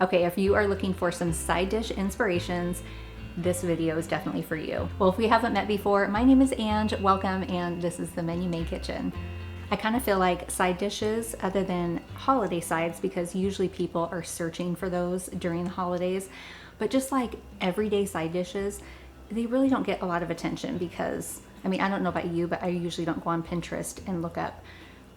Okay, if you are looking for some side dish inspirations, this video is definitely for you. Well, if we haven't met before, my name is Ange, welcome, and this is the Menu Made Kitchen. I kind of feel like side dishes, other than holiday sides, because usually people are searching for those during the holidays, but just like everyday side dishes, they really don't get a lot of attention because, I mean, I don't know about you, but I usually don't go on Pinterest and look up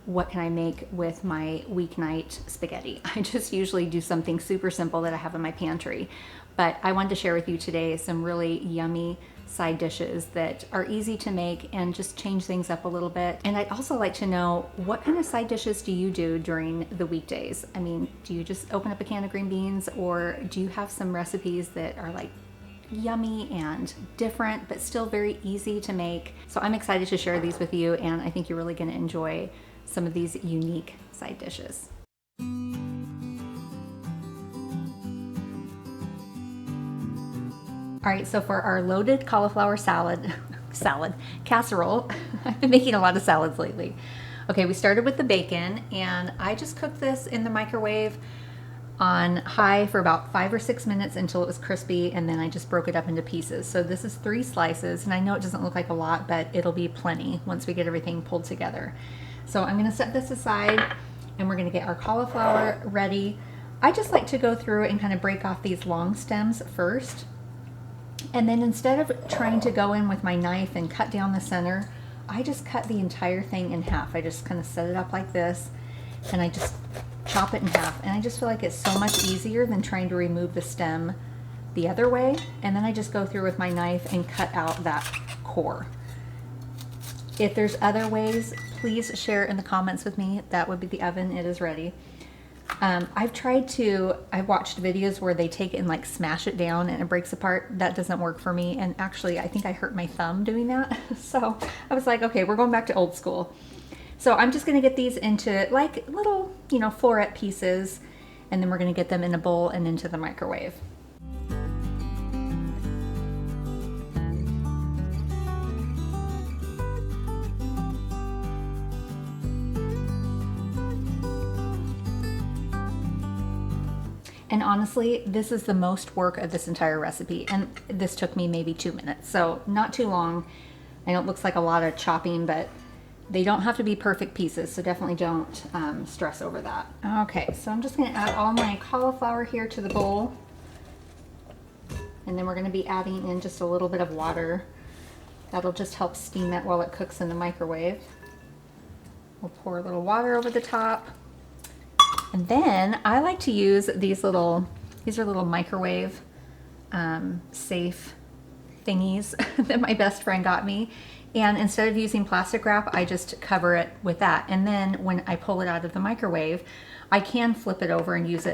what can I make with my weeknight spaghetti. I just usually do something super simple that I have in my pantry. But I wanted to share with you today some really yummy side dishes that are easy to make and just change things up a little bit. And I'd also like to know, what kind of side dishes do you do during the weekdays? I mean, do you just open up a can of green beans, or do you have some recipes that are like yummy and different but still very easy to make? So I'm excited to share these with you, and I think you're really going to enjoy some of these unique side dishes. All right, so for our loaded cauliflower casserole, I've been making a lot of salads lately. Okay, we started with the bacon, and I just cooked this in the microwave on high for about 5 or 6 minutes until it was crispy, and then I just broke it up into pieces. So this is 3 slices, and I know it doesn't look like a lot, but it'll be plenty once we get everything pulled together. So I'm gonna set this aside, and we're gonna get our cauliflower ready. I just like to go through and kind of break off these long stems first. And then instead of trying to go in with my knife and cut down the center, I just cut the entire thing in half. I just kind of set it up like this, and I just chop it in half. And I just feel like it's so much easier than trying to remove the stem the other way. And then I just go through with my knife and cut out that core. If there's other ways, please share in the comments with me. That would be the oven. It is ready. I've watched videos where they take it and like smash it down and it breaks apart. That doesn't work for me. And actually, I think I hurt my thumb doing that. So I was like, okay, we're going back to old school. So I'm just going to get these into like little, floret pieces, and then we're going to get them in a bowl and into the microwave. And honestly, this is the most work of this entire recipe, and this took me maybe 2 minutes, so not too long. I know it looks like a lot of chopping, but they don't have to be perfect pieces, so definitely don't stress over that. Okay, so I'm just going to add all my cauliflower here to the bowl, and then we're going to be adding in just a little bit of water. That'll just help steam it while it cooks in the microwave. We'll pour a little water over the top. And then I like to use these are little microwave safe thingies that my best friend got me. And instead of using plastic wrap, I just cover it with that. And then when I pull it out of the microwave, I can flip it over and use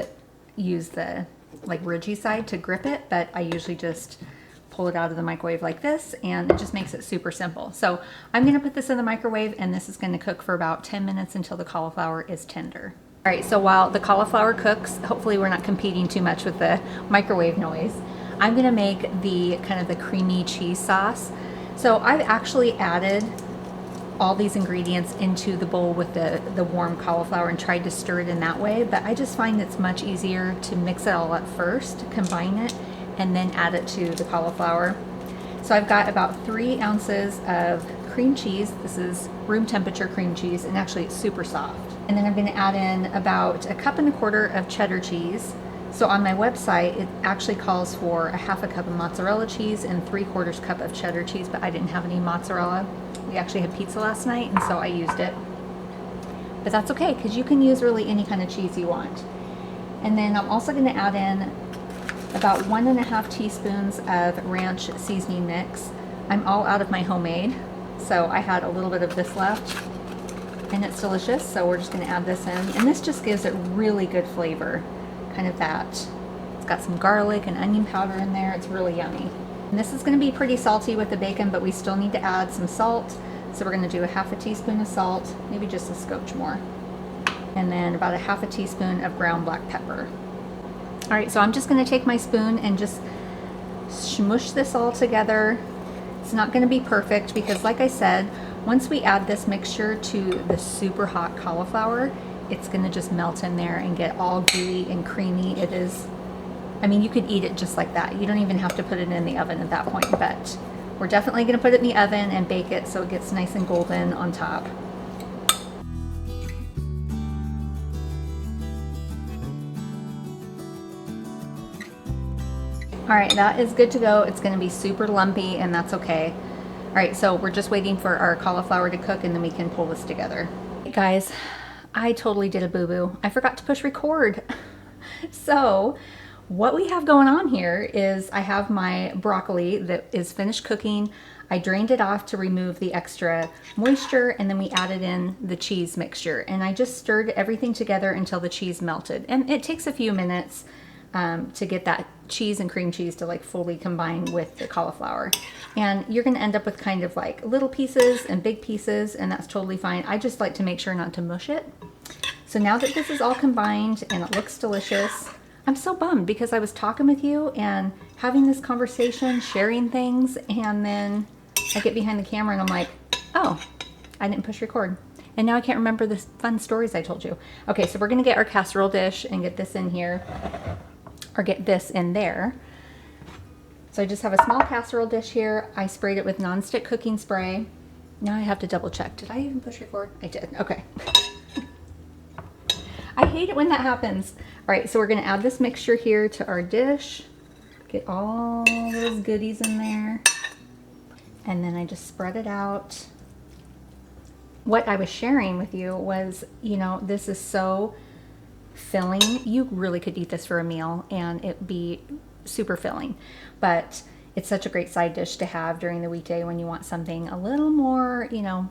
the like ridgy side to grip it, but I usually just pull it out of the microwave like this, and it just makes it super simple. So I'm gonna put this in the microwave, and this is gonna cook for about 10 minutes until the cauliflower is tender. All right, so while the cauliflower cooks, hopefully we're not competing too much with the microwave noise, I'm gonna make the kind of the creamy cheese sauce. So I've actually added all these ingredients into the bowl with the warm cauliflower and tried to stir it in that way, but I just find it's much easier to mix it all up first, combine it, and then add it to the cauliflower. So I've got about 3 ounces of cream cheese. This is room temperature cream cheese, and actually it's super soft. And then I'm going to add in about 1.25 cups of cheddar cheese. So on my website, it actually calls for 1/2 cup of mozzarella cheese and 3/4 cup of cheddar cheese, but I didn't have any mozzarella. We actually had pizza last night, and so I used it. But that's okay, because you can use really any kind of cheese you want. And then I'm also going to add in about 1.5 teaspoons of ranch seasoning mix. I'm all out of my homemade, so I had a little bit of this left, and it's delicious, so we're just going to add this in. And this just gives it really good flavor, kind of that. It's got some garlic and onion powder in there. It's really yummy. And this is going to be pretty salty with the bacon, but we still need to add some salt. So we're going to do 1/2 teaspoon of salt, maybe just a scotch more. And then about 1/2 teaspoon of ground black pepper. All right, so I'm just going to take my spoon and just smush this all together. It's not going to be perfect because, like I said, once we add this mixture to the super hot cauliflower, it's going to just melt in there and get all gooey and creamy. It is I mean, you could eat it just like that. You don't even have to put it in the oven at that point, but we're definitely gonna put it in the oven and bake it so it gets nice and golden on top. All right, that is good to go. It's gonna be super lumpy and that's okay. All right, so we're just waiting for our cauliflower to cook and then we can pull this together. Hey guys, I totally did a boo-boo. I forgot to push record. So what we have going on here is I have my broccoli that is finished cooking. I drained it off to remove the extra moisture and then we added in the cheese mixture and I just stirred everything together until the cheese melted. And it takes a few minutes to get that cheese and cream cheese to like fully combine with the cauliflower. And you're gonna end up with kind of like little pieces and big pieces, and that's totally fine. I just like to make sure not to mush it. So now that this is all combined and it looks delicious, I'm so bummed because I was talking with you and having this conversation, sharing things, and then I get behind the camera and I'm like, oh, I didn't push record. And now I can't remember the fun stories I told you. Okay, so we're gonna get our casserole dish and get this in here, or get this in there. So I just have a small casserole dish here. I sprayed it with nonstick cooking spray. Now I have to double check. Did I even push record? I did, okay. I hate it when that happens. All right, so we're gonna add this mixture here to our dish. Get all those goodies in there. And then I just spread it out. What I was sharing with you was, you know, this is so filling. You really could eat this for a meal and it'd be super filling, but it's such a great side dish to have during the weekday when you want something a little more, you know,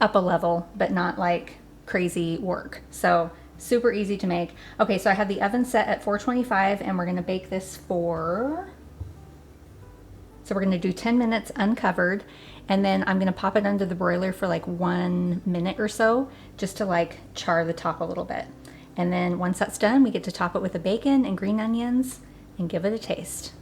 up a level, but not like crazy work. So super easy to make. Okay, so I have the oven set at 425 and we're gonna bake this for, so we're gonna do 10 minutes uncovered, and then I'm gonna pop it under the broiler for like 1 minute or so, just to like char the top a little bit. And then once that's done, we get to top it with the bacon and green onions and give it a taste.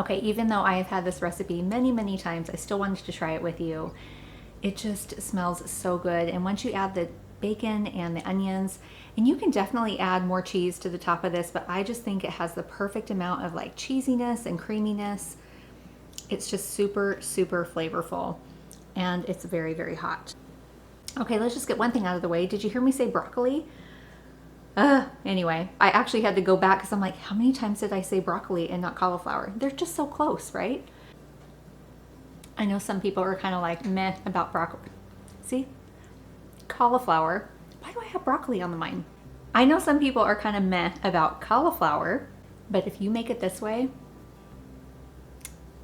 Okay, even though I have had this recipe many, many times, I still wanted to try it with you. It just smells so good. And once you add the bacon and the onions, and you can definitely add more cheese to the top of this, but I just think it has the perfect amount of like cheesiness and creaminess. It's just super, super flavorful. And it's very, very hot. Okay, let's just get one thing out of the way. Did you hear me say broccoli? Anyway, I actually had to go back because I'm like, how many times did I say broccoli and not cauliflower? They're just so close, right? I know some people are kind of like meh about broccoli. See? Cauliflower. Why do I have broccoli on the mind? I know some people are kind of meh about cauliflower, but if you make it this way,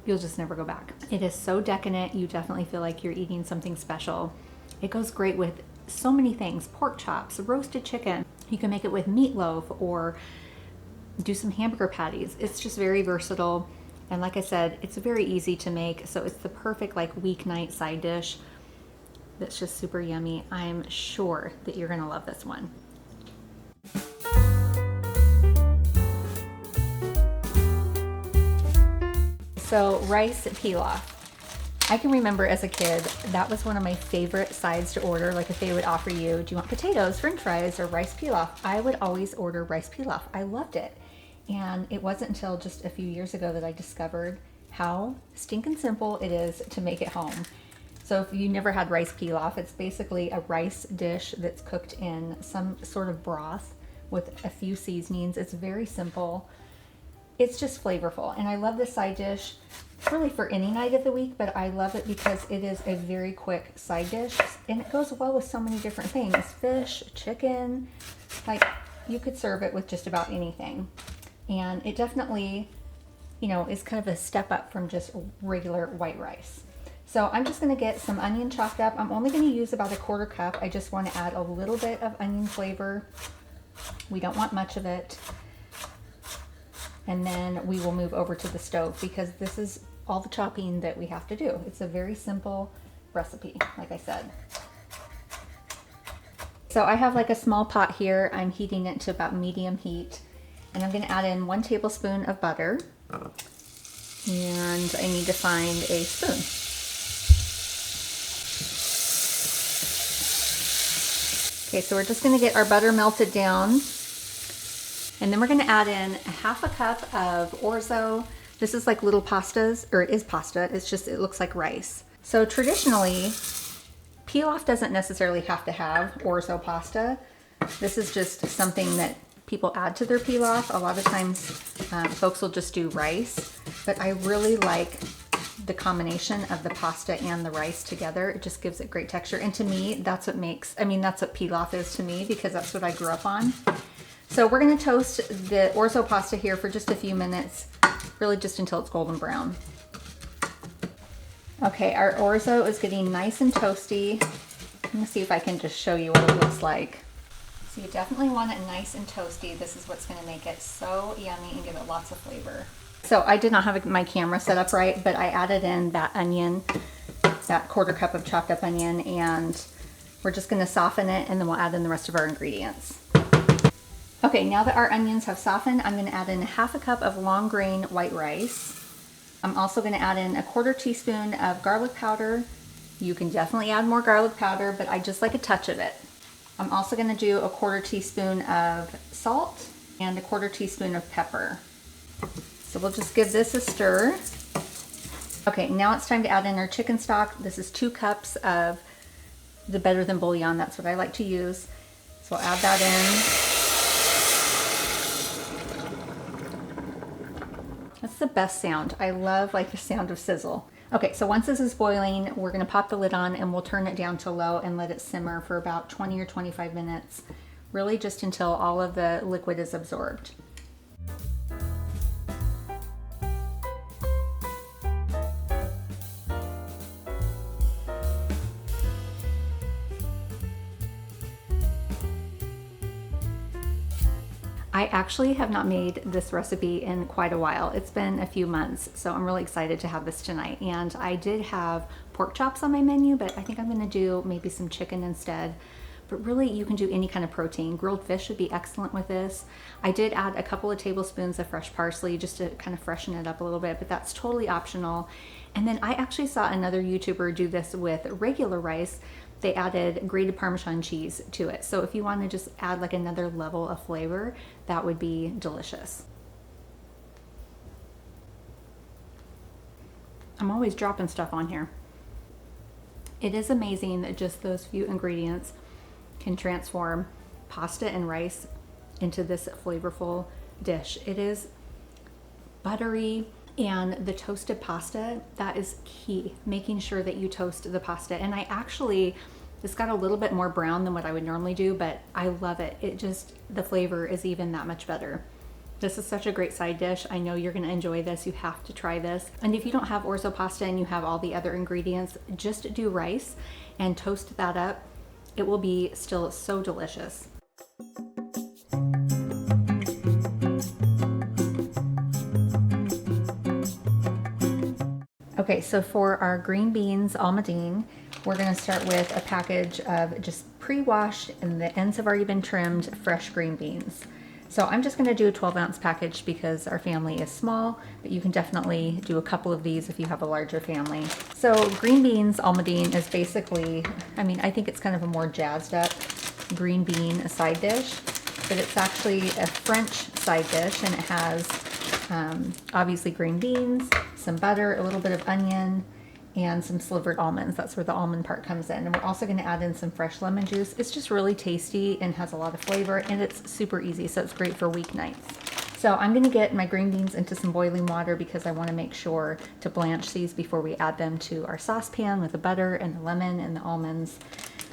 you'll just never go back. It is so decadent. You definitely feel like you're eating something special. It goes great with so many things. Pork chops, roasted chicken. You can make it with meatloaf or do some hamburger patties. It's just very versatile. And like I said, it's very easy to make. So it's the perfect like weeknight side dish that's just super yummy. I'm sure that you're gonna love this one. So rice pilaf. I can remember as a kid, that was one of my favorite sides to order. Like if they would offer you, do you want potatoes, french fries, or rice pilaf? I would always order rice pilaf. I loved it. And it wasn't until just a few years ago that I discovered how stinking simple it is to make at home. So if you never had rice pilaf, it's basically a rice dish that's cooked in some sort of broth with a few seasonings. It's very simple. It's just flavorful. And I love this side dish really for any night of the week, but I love it because it is a very quick side dish and it goes well with so many different things. Fish, chicken, like you could serve it with just about anything. And it definitely, you know, is kind of a step up from just regular white rice. So I'm just gonna get some onion chopped up. I'm only gonna use about 1/4 cup. I just wanna add a little bit of onion flavor. We don't want much of it. And then we will move over to the stove because this is all the chopping that we have to do. It's a very simple recipe, like I said. So I have like a small pot here. I'm heating it to about medium heat, and I'm going to add in 1 tablespoon of butter, and I need to find a spoon. Okay, so we're just going to get our butter melted down, and then we're going to add in 1/2 cup of orzo. This is like little pastas, or it is pasta, it's just, it looks like rice. So traditionally, pilaf doesn't necessarily have to have orzo pasta. This is just something that people add to their pilaf. A lot of times folks will just do rice, but I really like the combination of the pasta and the rice together. It just gives it great texture. And to me, that's what makes, I mean, that's what pilaf is to me, because that's what I grew up on. So we're gonna toast the orzo pasta here for just a few minutes, really just until it's golden brown. Okay, our orzo is getting nice and toasty. I'm gonna see if I can just show you what it looks like. So you definitely want it nice and toasty. This is what's gonna make it so yummy and give it lots of flavor. So I did not have my camera set up right, but I added in that onion, that 1/4 cup of chopped up onion, and we're just gonna soften it, and then we'll add in the rest of our ingredients. Okay, now that our onions have softened, I'm gonna add in 1/2 cup of long grain white rice. I'm also gonna add in a 1/4 teaspoon of garlic powder. You can definitely add more garlic powder, but I just like a touch of it. I'm also gonna do a 1/4 teaspoon of salt and a 1/4 teaspoon of pepper. So we'll just give this a stir. Okay, now it's time to add in our chicken stock. This is 2 cups of the Better Than bouillon. That's what I like to use. So we'll add that in. That's the best sound. I love like the sound of sizzle. Okay, so once this is boiling, we're gonna pop the lid on and we'll turn it down to low and let it simmer for about 20 or 25 minutes, really just until all of the liquid is absorbed. I actually have not made this recipe in quite a while. It's been a few months, so I'm really excited to have this tonight. And I did have pork chops on my menu, but I think I'm gonna do maybe some chicken instead. But really, you can do any kind of protein. Grilled fish would be excellent with this. I did add a couple of tablespoons of fresh parsley just to kind of freshen it up a little bit, but that's totally optional. And then I actually saw another YouTuber do this with regular rice. They added grated Parmesan cheese to it. So if you want to just add like another level of flavor, that would be delicious. I'm always dropping stuff on here. It is amazing that just those few ingredients can transform pasta and rice into this flavorful dish. It is buttery, and the toasted pasta, that is key, making sure that you toast the pasta. And I actually, it's got a little bit more brown than what I would normally do, but I love it. It just, the flavor is even that much better. This is such a great side dish. I know you're gonna enjoy this. You have to try this. And if you don't have orzo pasta and you have all the other ingredients, just do rice and toast that up. It will be still so delicious. Okay, so for our green beans almondine, we're gonna start with a package of just pre-washed and the ends have already been trimmed fresh green beans. So I'm just gonna do a 12-ounce package because our family is small, but you can definitely do a couple of these if you have a larger family. So green beans almondine is basically, I mean, I think it's kind of a more jazzed up green bean side dish, but it's actually a French side dish, and it has obviously green beans, some butter, a little bit of onion, and some slivered almonds. That's where the almond part comes in. And we're also gonna add in some fresh lemon juice. It's just really tasty and has a lot of flavor, and it's super easy, so it's great for weeknights. So I'm gonna get my green beans into some boiling water because I wanna make sure to blanch these before we add them to our saucepan with the butter and the lemon and the almonds.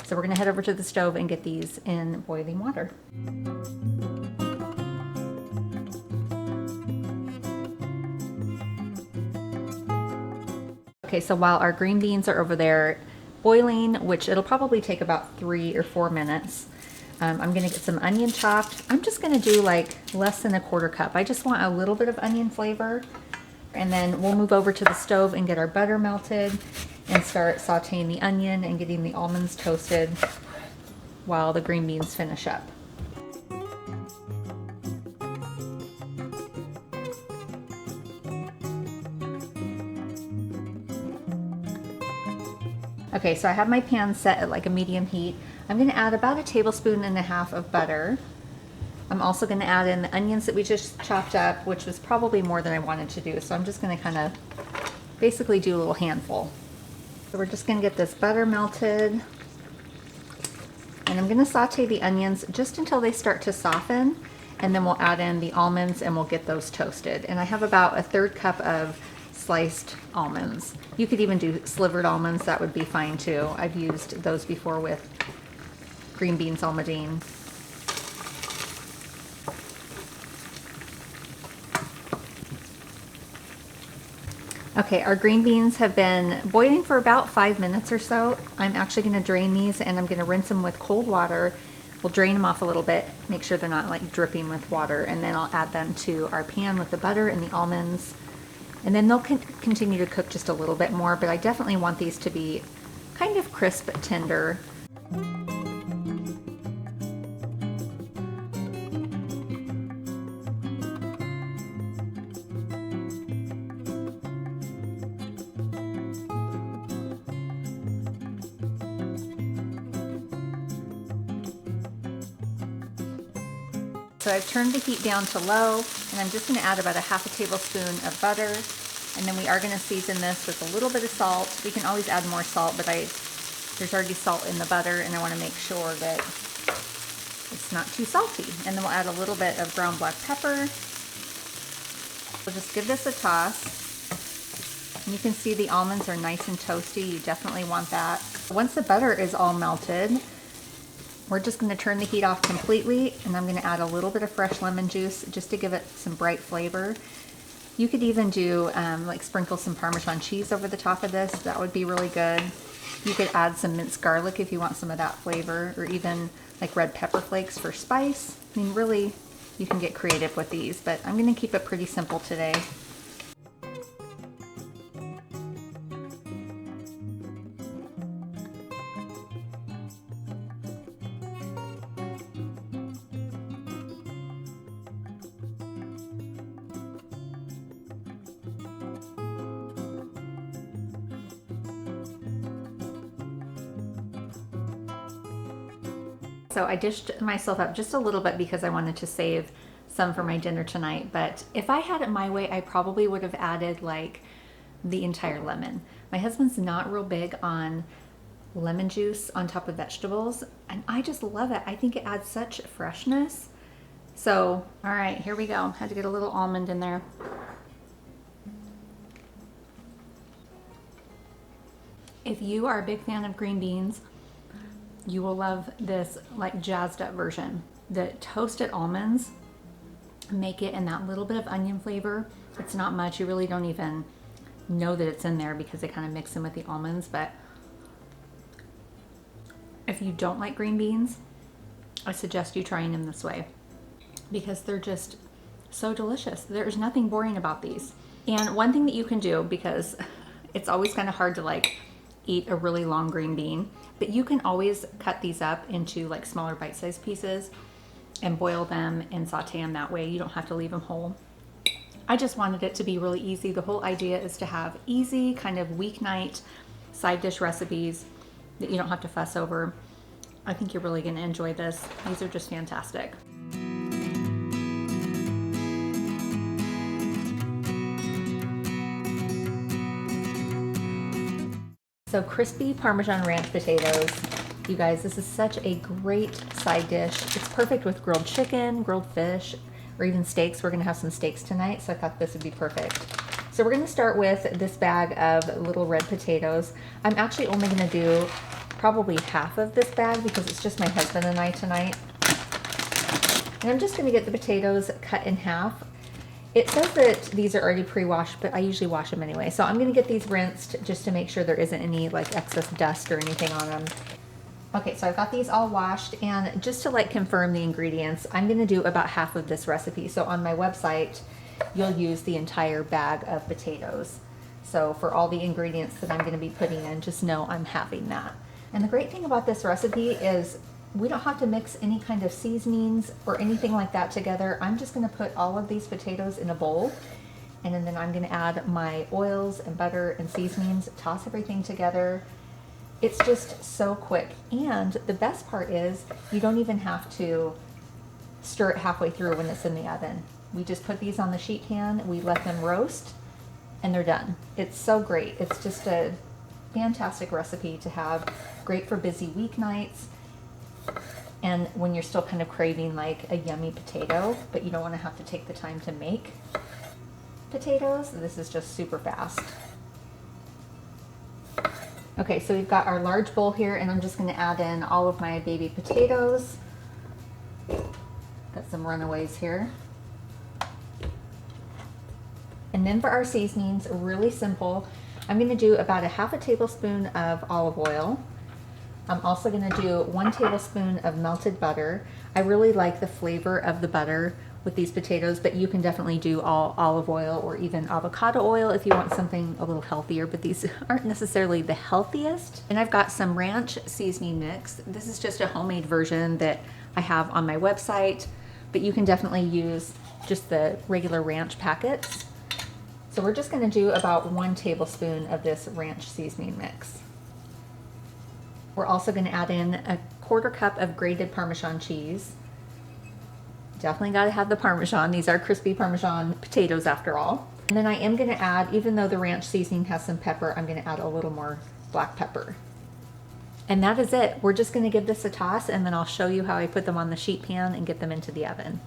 So we're gonna head over to the stove and get these in boiling water. Okay, so while our green beans are over there boiling, which it'll probably take about 3 or 4 minutes, I'm gonna get some onion chopped. I'm just gonna do like less than a 1/4 cup. I just want a little bit of onion flavor. And then we'll move over to the stove and get our butter melted and start sauteing the onion and getting the almonds toasted while the green beans finish up. Okay, so I have my pan set at like a medium heat. I'm gonna add about 1.5 tablespoons of butter. I'm also gonna add in the onions that we just chopped up, which was probably more than I wanted to do. So I'm just gonna kind of basically do a little handful. So we're just gonna get this butter melted. And I'm gonna saute the onions just until they start to soften. And then we'll add in the almonds and we'll get those toasted. And I have about 1/3 cup of sliced almonds. You could even do slivered almonds, that would be fine too. I've used those before with green beans almondine. Okay, our green beans have been boiling for about 5 minutes or so. I'm actually gonna drain these and I'm gonna rinse them with cold water. We'll drain them off a little bit, make sure they're not like dripping with water, and then I'll add them to our pan with the butter and the almonds. And then they'll continue to cook just a little bit more, but I definitely want these to be kind of crisp but tender. So I've turned the heat down to low, and I'm just going to add about 1/2 tablespoon of butter, and then we are going to season this with a little bit of salt. We can always add more salt, but there's already salt in the butter, and I want to make sure that it's not too salty. And then we'll add a little bit of ground black pepper. We'll just give this a toss. And you can see the almonds are nice and toasty. You definitely want that. Once the butter is all melted, we're just going to turn the heat off completely, and I'm going to add a little bit of fresh lemon juice just to give it some bright flavor. You could even do like sprinkle some Parmesan cheese over the top of this. That would be really good. You could add some minced garlic if you want some of that flavor, or even like red pepper flakes for spice. I mean, really, you can get creative with these, but I'm going to keep it pretty simple today. So I dished myself up just a little bit because I wanted to save some for my dinner tonight. But if I had it my way, I probably would have added like the entire lemon. My husband's not real big on lemon juice on top of vegetables, and I just love it. I think it adds such freshness. So, all right, here we go. Had to get a little almond in there. If you are a big fan of green beans, you will love this like jazzed up version. The toasted almonds make it in that little bit of onion flavor. It's not much. You really don't even know that it's in there because they kind of mix in with the almonds. But if you don't like green beans, I suggest you trying them this way because they're just so delicious. There's nothing boring about these. And one thing that you can do, because it's always kind of hard to like eat a really long green bean, but you can always cut these up into like smaller bite-sized pieces and boil them and saute them that way. You don't have to leave them whole. I just wanted it to be really easy. The whole idea is to have easy kind of weeknight side dish recipes that you don't have to fuss over. I think you're really gonna enjoy this. These are just fantastic. So crispy Parmesan ranch potatoes. You guys, this is such a great side dish. It's perfect with grilled chicken, grilled fish, or even steaks. We're gonna have some steaks tonight, so I thought this would be perfect. So we're gonna start with this bag of little red potatoes. I'm actually only gonna do probably half of this bag because it's just my husband and I tonight. And I'm just gonna get the potatoes cut in half. It says that these are already pre-washed, but I usually wash them anyway. So I'm gonna get these rinsed just to make sure there isn't any like excess dust or anything on them. Okay, so I've got these all washed, and just to like confirm the ingredients, I'm gonna do about half of this recipe. So on my website, you'll use the entire bag of potatoes. So for all the ingredients that I'm going to be putting in, just know I'm having that. And the great thing about this recipe is we don't have to mix any kind of seasonings or anything like that together. I'm just going to put all of these potatoes in a bowl, and then I'm going to add my oils and butter and seasonings, toss everything together. It's just so quick. And the best part is you don't even have to stir it halfway through when it's in the oven. We just put these on the sheet pan, we let them roast, and they're done. It's so great. It's just a fantastic recipe to have, great for busy weeknights, and when you're still kind of craving like a yummy potato, but you don't want to have to take the time to make potatoes, this is just super fast. Okay, so we've got our large bowl here, and I'm just going to add in all of my baby potatoes. Got some runaways here. And then for our seasonings, really simple. I'm going to do about a half a tablespoon of olive oil. I'm also going to do 1 tablespoon of melted butter. I really like the flavor of the butter with these potatoes, but you can definitely do all olive oil or even avocado oil if you want something a little healthier, but these aren't necessarily the healthiest. And I've got some ranch seasoning mix. This is just a homemade version that I have on my website, but you can definitely use just the regular ranch packets. So we're just going to do about 1 tablespoon of this ranch seasoning mix. We're also going to add in a 1/4 cup of grated Parmesan cheese. Definitely got to have the Parmesan. These are crispy Parmesan potatoes after all. And then I am going to add, even though the ranch seasoning has some pepper, I'm going to add a little more black pepper. And that is it. We're just going to give this a toss, and then I'll show you how I put them on the sheet pan and get them into the oven.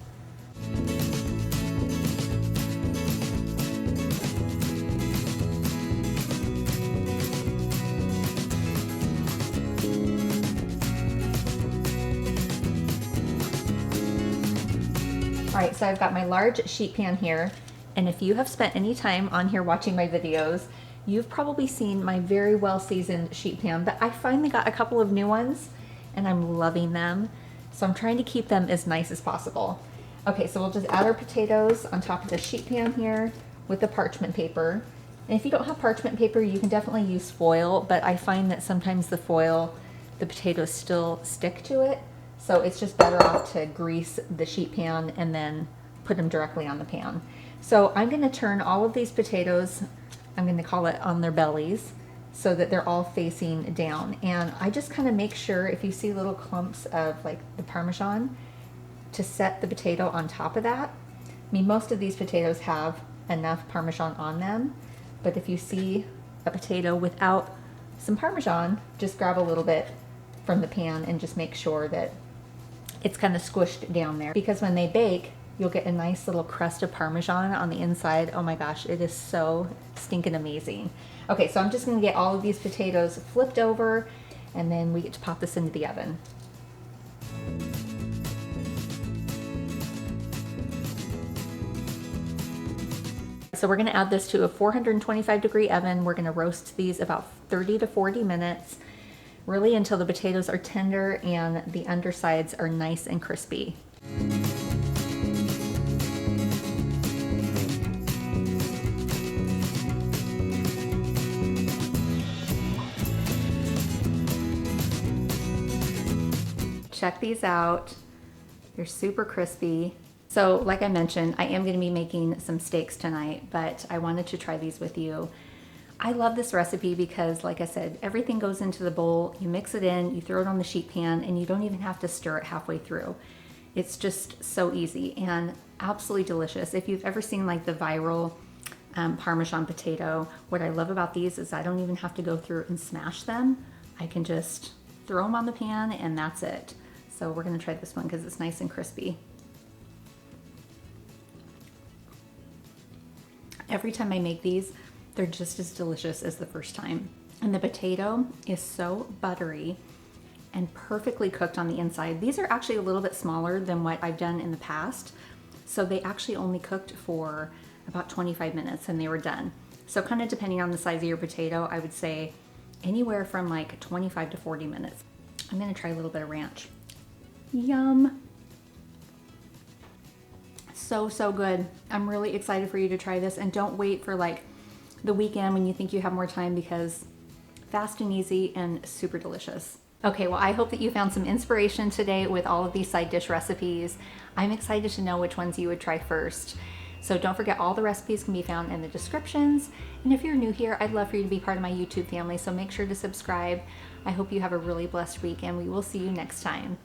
All right, so I've got my large sheet pan here, and if you have spent any time on here watching my videos, you've probably seen my very well seasoned sheet pan, but I finally got a couple of new ones and I'm loving them. So I'm trying to keep them as nice as possible. Okay, so we'll just add our potatoes on top of the sheet pan here with the parchment paper. And if you don't have parchment paper, you can definitely use foil, but I find that sometimes the foil, the potatoes still stick to it. So it's just better off to grease the sheet pan and then put them directly on the pan. So I'm going to turn all of these potatoes, I'm going to call it on their bellies, so that they're all facing down. And I just kind of make sure, if you see little clumps of like the Parmesan, to set the potato on top of that. I mean, most of these potatoes have enough Parmesan on them, but if you see a potato without some Parmesan, just grab a little bit from the pan and just make sure that it's kind of squished down there, because when they bake, you'll get a nice little crust of Parmesan on the inside. Oh my gosh, it is so stinking amazing. Okay, so I'm just gonna get all of these potatoes flipped over, and then we get to pop this into the oven. So we're gonna add this to a 425-degree oven. We're gonna roast these about 30 to 40 minutes. Really until the potatoes are tender and the undersides are nice and crispy. Check these out. They're super crispy. So like I mentioned, I am going to be making some steaks tonight, but I wanted to try these with you. I love this recipe because, like I said, everything goes into the bowl, you mix it in, you throw it on the sheet pan, and you don't even have to stir it halfway through. It's just so easy and absolutely delicious. If you've ever seen like the viral Parmesan potato, what I love about these is I don't even have to go through and smash them. I can just throw them on the pan and that's it. So we're gonna try this one because it's nice and crispy. Every time I make these, they're just as delicious as the first time. And the potato is so buttery and perfectly cooked on the inside. These are actually a little bit smaller than what I've done in the past. So they actually only cooked for about 25 minutes and they were done. So kind of depending on the size of your potato, I would say anywhere from like 25 to 40 minutes. I'm gonna try a little bit of ranch. Yum. so, so good. I'm really excited for you to try this, and don't wait for like the weekend when you think you have more time, because fast and easy and super delicious. Okay, well, I hope that you found some inspiration today with all of these side dish recipes. I'm excited to know which ones you would try first. So don't forget, all the recipes can be found in the descriptions. And if you're new here, I'd love for you to be part of my YouTube family, so make sure to subscribe. I hope you have a really blessed week, and we will see you next time.